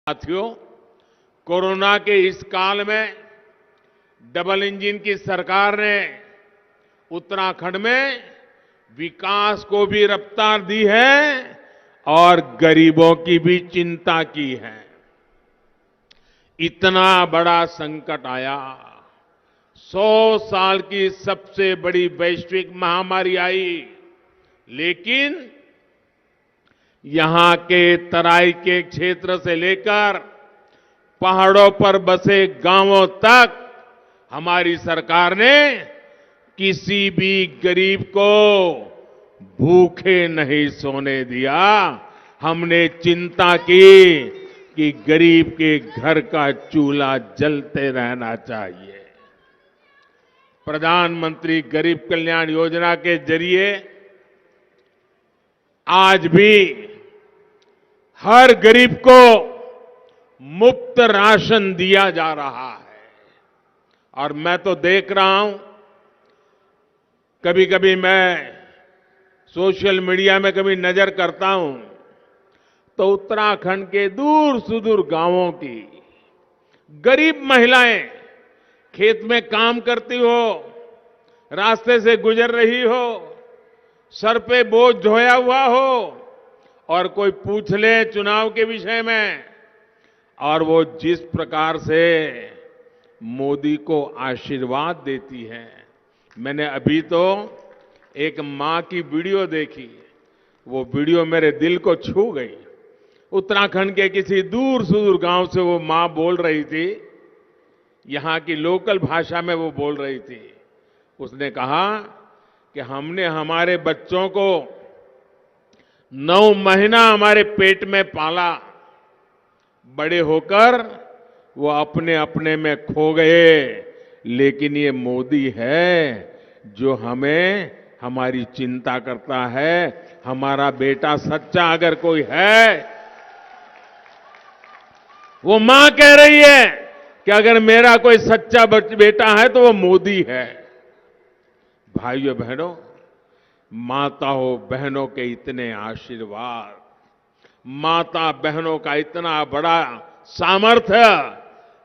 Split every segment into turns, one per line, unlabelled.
साथियों, कोरोना के इस काल में डबल इंजन की सरकार ने उत्तराखंड में विकास को भी रफ्तार दी है और गरीबों की भी चिंता की है। इतना बड़ा संकट आया, 100 साल की सबसे बड़ी वैश्विक महामारी आई, लेकिन यहां के तराई के क्षेत्र से लेकर पहाड़ों पर बसे गांवों तक हमारी सरकार ने किसी भी गरीब को भूखे नहीं सोने दिया। हमने चिंता की कि गरीब के घर का चूल्हा जलते रहना चाहिए। प्रधानमंत्री गरीब कल्याण योजना के जरिए आज भी हर गरीब को मुफ्त राशन दिया जा रहा है। और मैं तो देख रहा हूं, कभी कभी मैं सोशल मीडिया में कभी नजर करता हूं तो उत्तराखंड के दूर सुदूर गांवों की गरीब महिलाएं खेत में काम करती हो, रास्ते से गुजर रही हो, सर पे बोझ ढोया हुआ हो और कोई पूछ ले चुनाव के विषय में, और वो जिस प्रकार से मोदी को आशीर्वाद देती है। मैंने अभी तो एक मां की वीडियो देखी, वो वीडियो मेरे दिल को छू गई। उत्तराखंड के किसी दूर सुदूर गांव से वो मां बोल रही थी, यहां की लोकल भाषा में वो बोल रही थी। उसने कहा कि हमने हमारे बच्चों को 9 महीना हमारे पेट में पाला, बड़े होकर वो अपने अपने में खो गए, लेकिन ये मोदी है जो हमें हमारी चिंता करता है। हमारा बेटा सच्चा अगर कोई है, वो मां कह रही है कि अगर मेरा कोई सच्चा बेटा है तो वो मोदी है। भाइयों बहनों, माताओं बहनों के इतने आशीर्वाद, माता बहनों का इतना बड़ा सामर्थ्य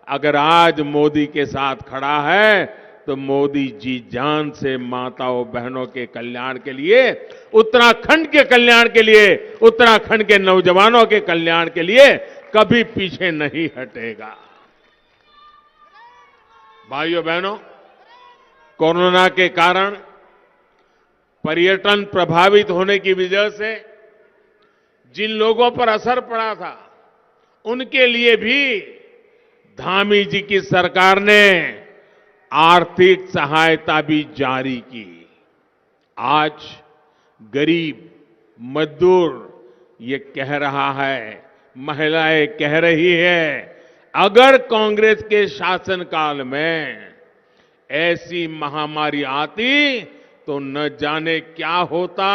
अगर आज मोदी के साथ खड़ा है तो मोदी जी जान से माताओं बहनों के कल्याण के लिए, उत्तराखंड के कल्याण के लिए, उत्तराखंड के नौजवानों के कल्याण के लिए कभी पीछे नहीं हटेगा। भाइयों बहनों, कोरोना के कारण पर्यटन प्रभावित होने की वजह से जिन लोगों पर असर पड़ा था, उनके लिए भी धामी जी की सरकार ने आर्थिक सहायता भी जारी की। आज गरीब मजदूर ये कह रहा है, महिलाएं कह रही है, अगर कांग्रेस के शासनकाल में ऐसी महामारी आती तो न जाने क्या होता।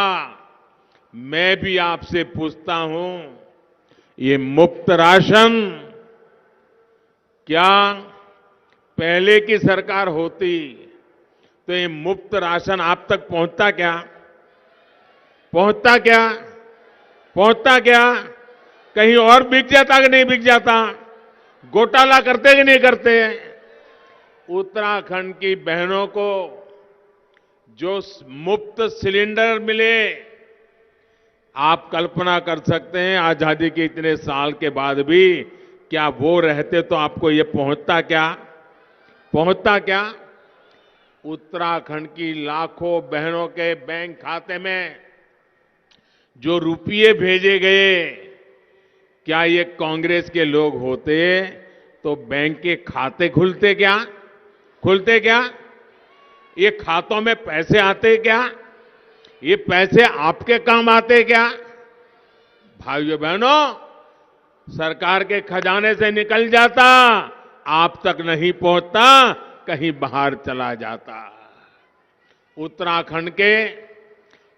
मैं भी आपसे पूछता हूं, ये मुफ्त राशन क्या पहले की सरकार होती तो ये मुफ्त राशन आप तक पहुंचता क्या? पहुंचता क्या? पहुंचता क्या? कहीं और बिक जाता कि नहीं बिक जाता? घोटाला करते कि नहीं करते? उत्तराखंड की बहनों को जो मुफ्त सिलेंडर मिले, आप कल्पना कर सकते हैं आजादी के इतने साल के बाद भी क्या वो रहते तो आपको ये पहुंचता क्या? पहुंचता क्या? उत्तराखंड की लाखों बहनों के बैंक खाते में जो रुपये भेजे गए, क्या ये कांग्रेस के लोग होते तो बैंक के खाते खुलते क्या? खुलते क्या? ये खातों में पैसे आते क्या? ये पैसे आपके काम आते क्या? भाइयों बहनों, सरकार के खजाने से निकल जाता, आप तक नहीं पहुंचता, कहीं बाहर चला जाता। उत्तराखंड के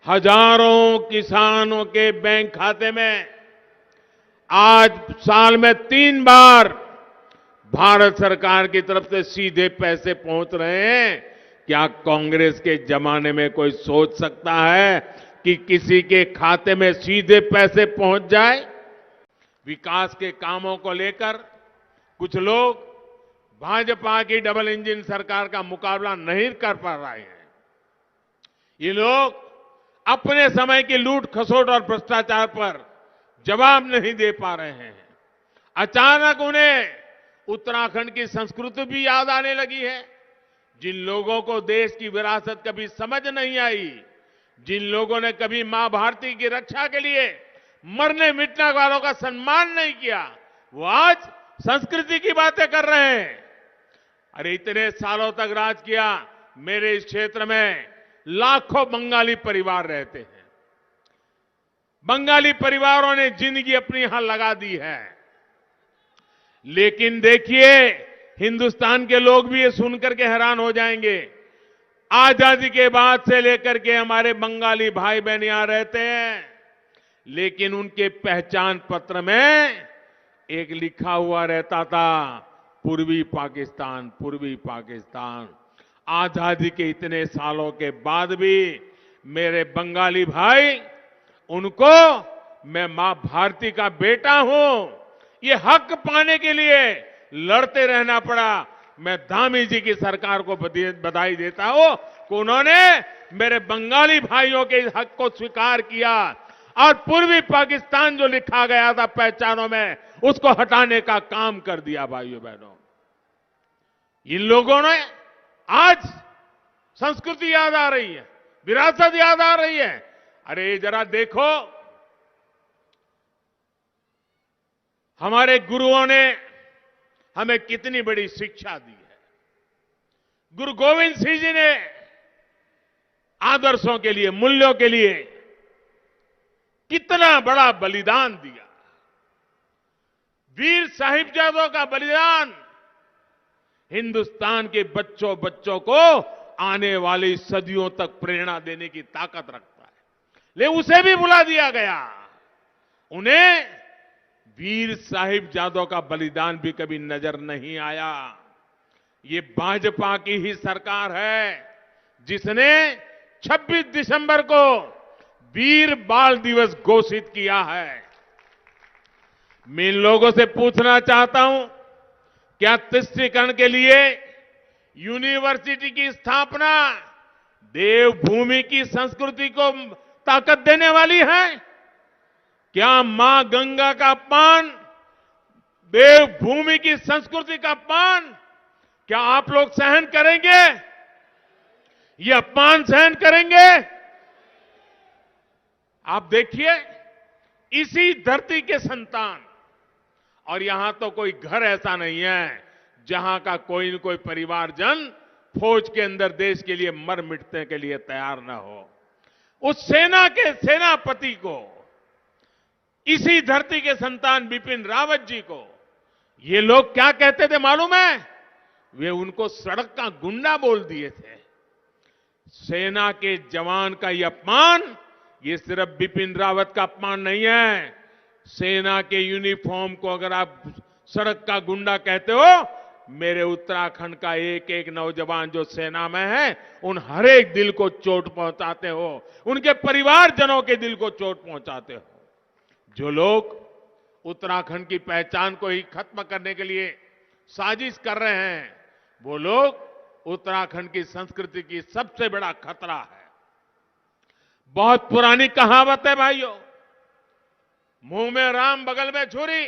हजारों किसानों के बैंक खाते में आज साल में 3 बार भारत सरकार की तरफ से सीधे पैसे पहुंच रहे हैं। क्या कांग्रेस के जमाने में कोई सोच सकता है कि किसी के खाते में सीधे पैसे पहुंच जाए? विकास के कामों को लेकर कुछ लोग भाजपा की डबल इंजन सरकार का मुकाबला नहीं कर पा रहे हैं। ये लोग अपने समय की लूट खसोट और भ्रष्टाचार पर जवाब नहीं दे पा रहे हैं। अचानक उन्हें उत्तराखंड की संस्कृति भी याद आने लगी है। जिन लोगों को देश की विरासत कभी समझ नहीं आई, जिन लोगों ने कभी मां भारती की रक्षा के लिए मरने मिटने वालों का सम्मान नहीं किया, वो आज संस्कृति की बातें कर रहे हैं। अरे इतने सालों तक राज किया, मेरे इस क्षेत्र में लाखों बंगाली परिवार रहते हैं। बंगाली परिवारों ने जिंदगी अपनी यहां लगा दी है। लेकिन देखिए, हिंदुस्तान के लोग भी ये सुनकर के हैरान हो जाएंगे। आजादी के बाद से लेकर के हमारे बंगाली भाई बहन यहां रहते हैं, लेकिन उनके पहचान पत्र में एक लिखा हुआ रहता था, पूर्वी पाकिस्तान, पूर्वी पाकिस्तान। आजादी के इतने सालों के बाद भी मेरे बंगाली भाई, उनको मैं मां भारती का बेटा हूं, ये हक पाने के लिए लड़ते रहना पड़ा। मैं धामी जी की सरकार को बधाई देता हूं कि उन्होंने मेरे बंगाली भाइयों के इस हक को स्वीकार किया और पूर्वी पाकिस्तान जो लिखा गया था पहचानों में, उसको हटाने का काम कर दिया। भाइयों बहनों, इन लोगों ने आज संस्कृति याद आ रही है, विरासत याद आ रही है। अरे जरा देखो, हमारे गुरुओं ने हमें कितनी बड़ी शिक्षा दी है। गुरु गोविंद सिंह जी ने आदर्शों के लिए, मूल्यों के लिए कितना बड़ा बलिदान दिया। वीर साहिबजादों का बलिदान हिंदुस्तान के बच्चों बच्चों को आने वाली सदियों तक प्रेरणा देने की ताकत रखता है, लेकिन उसे भी भुला दिया गया। उन्हें वीर साहिबजादों का बलिदान भी कभी नजर नहीं आया। ये भाजपा की ही सरकार है जिसने 26 दिसंबर को वीर बाल दिवस घोषित किया है। मैं इन लोगों से पूछना चाहता हूं, क्या तुष्टीकरण के लिए यूनिवर्सिटी की स्थापना देवभूमि की संस्कृति को ताकत देने वाली है? क्या मां गंगा का अपमान, देवभूमि की संस्कृति का अपमान, क्या आप लोग सहन करेंगे? ये अपमान सहन करेंगे? आप देखिए, इसी धरती के संतान, और यहां तो कोई घर ऐसा नहीं है जहां का कोई न कोई परिवारजन फौज के अंदर देश के लिए मर मिटने के लिए तैयार न हो। उस सेना के सेनापति को, इसी धरती के संतान बिपिन रावत जी को ये लोग क्या कहते थे मालूम है? वे उनको सड़क का गुंडा बोल दिए थे। सेना के जवान का ये अपमान, ये सिर्फ बिपिन रावत का अपमान नहीं है। सेना के यूनिफॉर्म को अगर आप सड़क का गुंडा कहते हो, मेरे उत्तराखंड का एक एक नौजवान जो सेना में है, उन हर एक दिल को चोट पहुंचाते हो, उनके परिवारजनों के दिल को चोट पहुंचाते हो। जो लोग उत्तराखंड की पहचान को ही खत्म करने के लिए साजिश कर रहे हैं, वो लोग उत्तराखंड की संस्कृति की सबसे बड़ा खतरा है। बहुत पुरानी कहावत है भाइयों, मुंह में राम बगल में छुरी।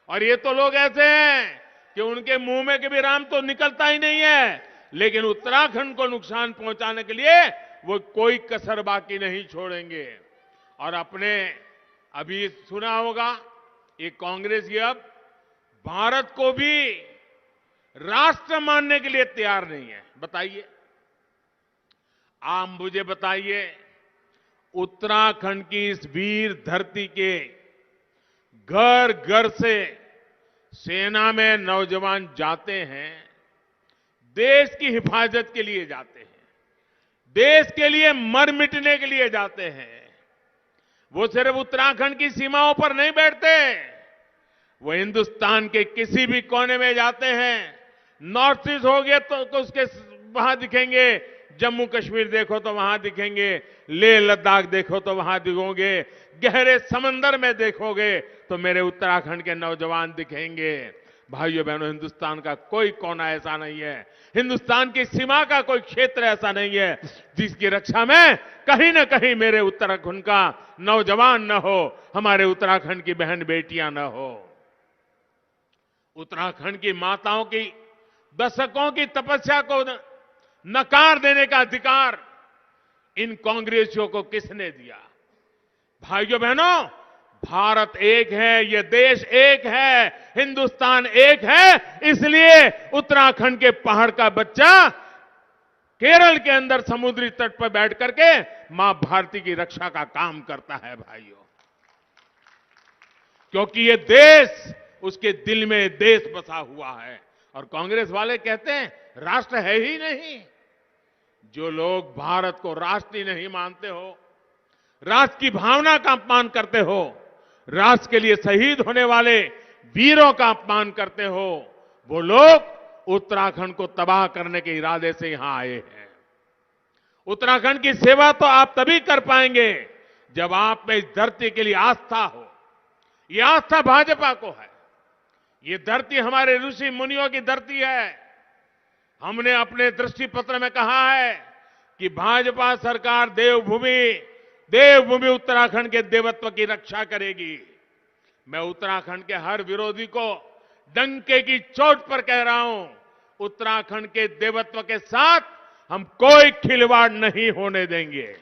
और ये तो लोग ऐसे हैं कि उनके मुंह में कभी राम तो निकलता ही नहीं है, लेकिन उत्तराखंड को नुकसान पहुंचाने के लिए वो कोई कसर बाकी नहीं छोड़ेंगे। और अपने अभी सुना होगा, ये कांग्रेस ये अब भारत को भी राष्ट्र मानने के लिए तैयार नहीं है। बताइए, आप मुझे बताइए, उत्तराखंड की इस वीर धरती के घर घर से सेना में नौजवान जाते हैं, देश की हिफाजत के लिए जाते हैं, देश के लिए मर मिटने के लिए जाते हैं। वो सिर्फ उत्तराखंड की सीमाओं पर नहीं बैठते, वो हिंदुस्तान के किसी भी कोने में जाते हैं। नॉर्थ ईस्ट हो गया तो उसके वहां दिखेंगे, जम्मू कश्मीर देखो तो वहां दिखेंगे, लेह लद्दाख देखो तो वहां दिखोगे, गहरे समंदर में देखोगे तो मेरे उत्तराखंड के नौजवान दिखेंगे। भाइयों बहनों, हिंदुस्तान का कोई कोना ऐसा नहीं है, हिंदुस्तान की सीमा का कोई क्षेत्र ऐसा नहीं है जिसकी रक्षा में कहीं ना कहीं मेरे उत्तराखंड का नौजवान न हो, हमारे उत्तराखंड की बहन बेटियां न हो। उत्तराखंड की माताओं की दशकों की तपस्या को नकार देने का अधिकार इन कांग्रेसियों को किसने दिया? भाइयों बहनों, भारत एक है, यह देश एक है, हिंदुस्तान एक है, इसलिए उत्तराखंड के पहाड़ का बच्चा केरल के अंदर समुद्री तट पर बैठ करके मां भारती की रक्षा का काम करता है भाइयों, क्योंकि ये देश, उसके दिल में देश बसा हुआ है। और कांग्रेस वाले कहते हैं राष्ट्र है ही नहीं। जो लोग भारत को राष्ट्र ही नहीं मानते हो, राष्ट्र की भावना का अपमान करते हो, राष्ट्र के लिए शहीद होने वाले वीरों का अपमान करते हो, वो लोग उत्तराखंड को तबाह करने के इरादे से यहां आए हैं। उत्तराखंड की सेवा तो आप तभी कर पाएंगे जब आप में इस धरती के लिए आस्था हो। ये आस्था भाजपा को है। ये धरती हमारे ऋषि मुनियों की धरती है। हमने अपने दृष्टि पत्र में कहा है कि भाजपा सरकार देवभूमि उत्तराखंड के देवत्व की रक्षा करेगी। मैं उत्तराखंड के हर विरोधी को डंके की चोट पर कह रहा हूं, उत्तराखंड के देवत्व के साथ हम कोई खिलवाड़ नहीं होने देंगे।